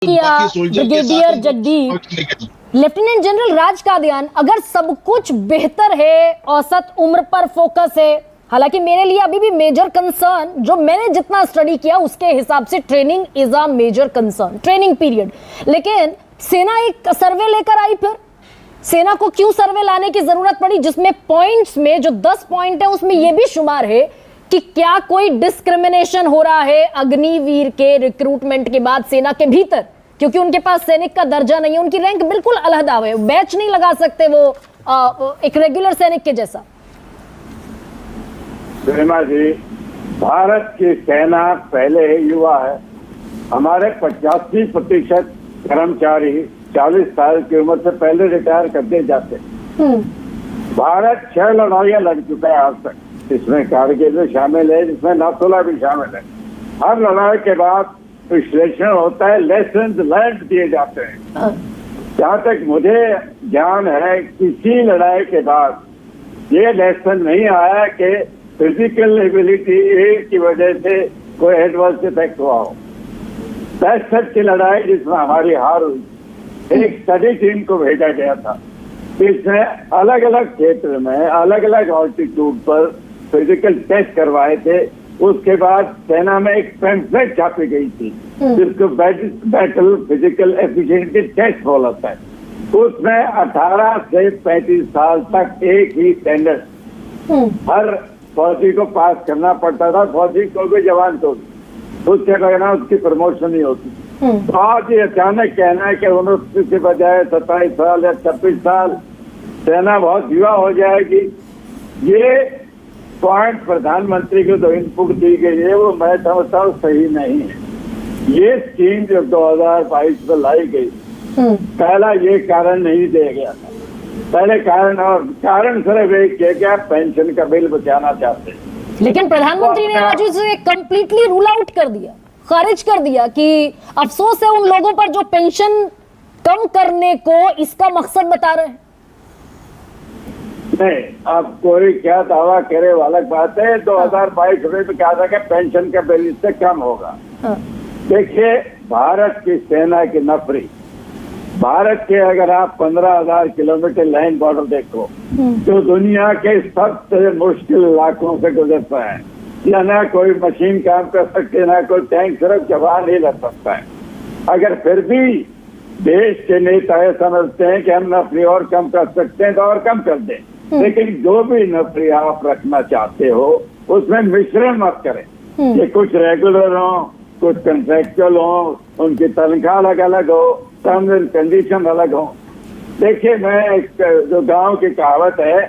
किया brigadier Jagdeep. Lieutenant general राज कादियान, अगर सब कुछ बेहतर है, औसत उम्र पर फोकस है, हालांकि मेरे लिए अभी भी मेजर कंसर्न, जो मैंने जितना स्टडी किया उसके हिसाब से training is a major concern, training period. लेकिन सेना एक सर्वे लेकर आई, फिर सेना को क्यों सर्वे लाने की जरूरत पड़ी, जिसमें पॉइंट्स में जो 10 पॉइंट है उसमें यह भी शुमार है कि क्या कोई डिस्क्रिमिनेशन हो रहा है अग्निवीर के रिक्रूटमेंट के बाद सेना के भीतर, क्योंकि उनके पास सैनिक का दर्जा नहीं है, उनकी रैंक बिल्कुल अलहदा है, बैच नहीं लगा सकते वो एक रेगुलर सैनिक के जैसा। गरिमा जी, भारत की सेना पहले ही युवा है। हमारे 85% कर्मचारी 40 साल की उम्र से पहले रिटायर करते जाते। भारत 6 लड़ाइयां लड़ चुका है आज तक, इसमें कारगिल भी शामिल है, जिसमें नाथुला भी शामिल है। हर लड़ाई के बाद विश्लेषण होता है, लेसन लर्न दिए जाते हैं। जहाँ तक मुझे ज्ञान है, किसी लड़ाई के बाद ये लेसन नहीं आया कि फिजिकल एबिलिटी की वजह से कोई एडवर्स इफेक्ट हुआ हो। 65 की लड़ाई जिसमें हमारी हार हुई, एक स्टडी टीम को भेजा गया था, इसमें अलग अलग क्षेत्र में अलग अलग ऑल्टीट्यूड पर फिजिकल टेस्ट करवाए थे। उसके बाद सेना में एक पैम्फलेट छापी गई थी जिसको बैटल फिजिकल एफिशिएंसी टेस्ट बोला था। उसमें 18 से 35 साल तक एक ही स्टैंडर्ड हर फौजी को पास करना पड़ता था, फौजी को भी जवान को भी, उसके बगैर उसकी प्रमोशन नहीं होती। तो आज ये अचानक कहना है कि 29 के बजाय 27 साल या 26 साल सेना बहुत युवा हो जाएगी, ये पॉइंट प्रधानमंत्री को जो इनपुट दी गई है वो मैं समझता हूँ सही नहीं है। ये स्कीम जब 2022 में लाई गई, पहला ये कारण नहीं दिया गया था। पहले कारण सिर्फ एक कि आप पेंशन का बिल बचाना चाहते हैं, लेकिन प्रधानमंत्री ने आज उसे कंप्लीटली रूल आउट कर दिया, खारिज कर दिया कि अफसोस है उन लोगों पर जो पेंशन कम करने को इसका मकसद बता रहे हैं। नहीं, अब कोई क्या दावा करे वो अलग बात है। 2022 में कहा था कि पेंशन का बिल इससे कम होगा। देखिए, भारत की सेना की नफरी, भारत के अगर आप 15,000 किलोमीटर लाइन बॉर्डर देखो तो दुनिया के सबसे मुश्किल इलाकों से गुजरता है। या ना कोई मशीन काम कर सकते, ना कोई टैंक, सिर्फ जवान ही लग सकता है। अगर फिर भी देश के नेता ये समझते हैं कि हम नफरी और कम कर सकते हैं तो और कम कर दें, लेकिन जो भी नफरी आप रखना चाहते हो उसमें मिश्रण मत करें कि कुछ रेगुलर हो, कुछ कंट्रेक्चुअल हो, उनकी तनख्वाह अलग अलग हो, टर्म्स एंड कंडीशन अलग हो। देखिए, मैं एक जो गांव की कहावत है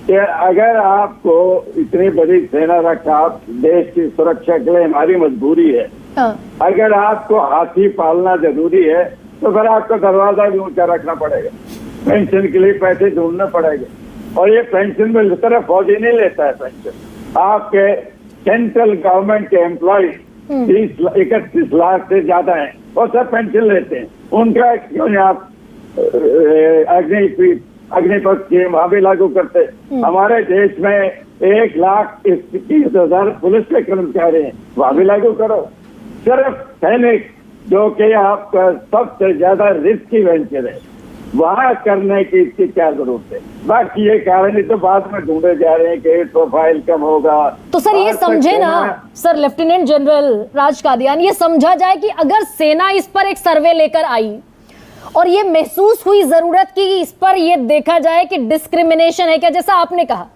कि अगर आपको इतनी बड़ी सेना रखा, देश की सुरक्षा के लिए हमारी मजबूरी है, अगर आपको हाथी पालना जरूरी है तो फिर आपको दरवाजा भी ऊंचा रखना पड़ेगा, पेंशन के लिए पैसे ढूंढने पड़ेंगे। और ये पेंशन में सिर्फ फौजी नहीं लेता है पेंशन, आपके सेंट्रल गवर्नमेंट के एम्प्लॉय 31 लाख से ज्यादा है, वो सब पेंशन लेते हैं। उनका क्यों नहीं आप अग्निपथ स्कीम वहां भी लागू करते? हमारे देश में 1,21,000 पुलिस के कर्मचारी हैं, वहां भी लागू करो। सिर्फ सैनिक जो कि आपका सबसे ज्यादा रिस्की वेंचर है, वहां करने की इसकी क्या जरूरत है? बाकी ये कारण ही तो बाद में ढूंढे जा रहे हैं कि प्रोफाइल कम होगा। तो सर ये समझे ना सर, लेफ्टिनेंट जनरल राज कादियान, ये समझा जाए कि अगर सेना इस पर एक सर्वे लेकर आई और ये महसूस हुई जरूरत की इस पर ये देखा जाए कि डिस्क्रिमिनेशन है क्या, जैसा आपने कहा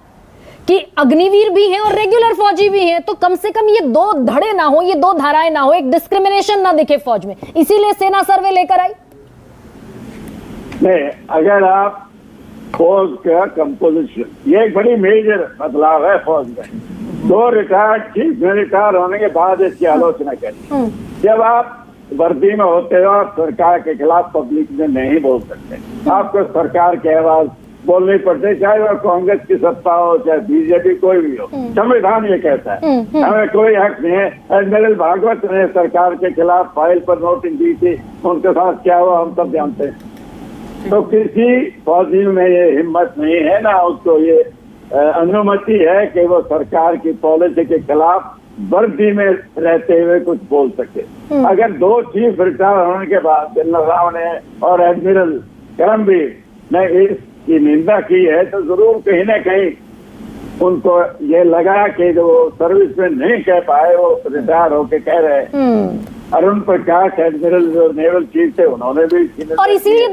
कि अग्निवीर भी हैं और रेगुलर फौजी भी हैं, तो कम से कम ये दो धड़े ना हो, ये दो धाराएं ना हो, एक डिस्क्रिमिनेशन ना दिखे फौज में, इसीलिए सेना सर्वे लेकर आई। नहीं, अगर आप फौज का कंपोजिशन, ये एक बड़ी मेजर बदलाव है फौज में। 2 रिटायर्ड चीफ में रिटायर होने के बाद इसकी आलोचना करी। जब आप वर्दी में होते हो, आप सरकार के खिलाफ पब्लिक में नहीं बोल सकते, आपको सरकार की आवाज बोलनी पड़ती, चाहे वो कांग्रेस की सत्ता हो चाहे बीजेपी, कोई भी हो। संविधान ये कहता है, हमें कोई हक नहीं है। एडमिरल भागवत ने सरकार के खिलाफ फाइल पर नोटिस दी थी, उनके साथ क्या हुआ हम सब जानते हैं। तो किसी फौजी में ये हिम्मत नहीं है, ना उसको ये अनुमति है कि वो सरकार की पॉलिसी के खिलाफ वर्दी में रहते हुए कुछ बोल सके। अगर दो चीफ रिटायर होने के बाद जनरल राव ने और एडमिरल करमबीर ने इसकी निंदा की है, तो जरूर कहीं ना कहीं उनको ये लगा कि जो सर्विस में नहीं कह पाए वो रिटायर होके कह रहे हैं। अरुण प्रकाश एडमिरल जो नेवल चीफ थे, उन्होंने भी और इसीलिए